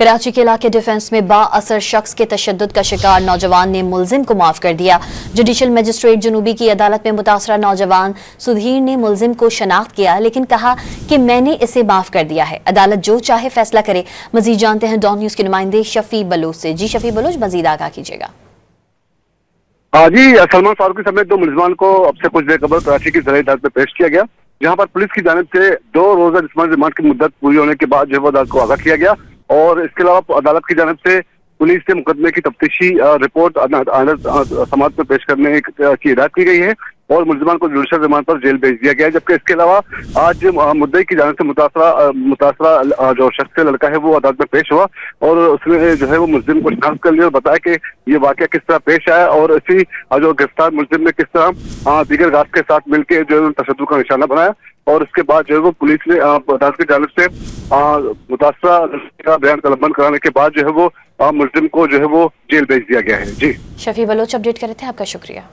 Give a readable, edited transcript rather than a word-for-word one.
कराची के इलाके डिफेंस में बाअसर शख्स के तशद्दुद का शिकार नौजवान ने मुलजिम को माफ कर दिया। जुडिशल मजिस्ट्रेट जुनूबी की अदालत में मुतासरा नौजवान सुधीर ने मुलजिम को शनाख्त किया, लेकिन कहा कि मैंने इसे माफ कर दिया है, अदालत जो चाहे फैसला करे। मजीद जानते हैं डॉन न्यूज के नुमाइंदे शफी बलोच से। जी शफी बलोच, मजीद आगाह कीजिएगा। जी, सलमान फारूकी समेत 2 मुलजमान को अब से कुछ देर कबल कराची की ज़राई अदालत में पेश किया गया, जहां पर पुलिस की जानिब से 2 रोजा जिस्मानी रिमांड की मुद्दत पूरी होने के बाद जो है वो अदालत को आगाह किया गया। और इसके अलावा अदालत की जानिब से पुलिस से मुकदमे की तफ्तीशी रिपोर्ट समाअत में पेश करने की हिदायत की गई है और मुलजमान को जुडिशल रिमांड पर जेल भेज दिया गया है। जबकि इसके अलावा आज मुद्दई की जानिब से मुतासरा जो शख्स लड़का है वो अदालत में पेश हुआ और उसने जो है वो मुलजिम को शनाख्त कर लिया और बताया कि ये वाकया किस तरह पेश आया और इसी जो गिरफ्तार मुलजिम ने किस तरह दीगर गाज के साथ मिलकर जो है तशद्दुद का निशाना बनाया। और इसके बाद जो है वो पुलिस ने अदालत की जानिब से मुतासरा का बयान कलमबंद कराने के बाद जो है वो मुलजिम को जो है वो जेल भेज दिया गया है। जी शफी बलोच अपडेट कर रहे थे, आपका शुक्रिया।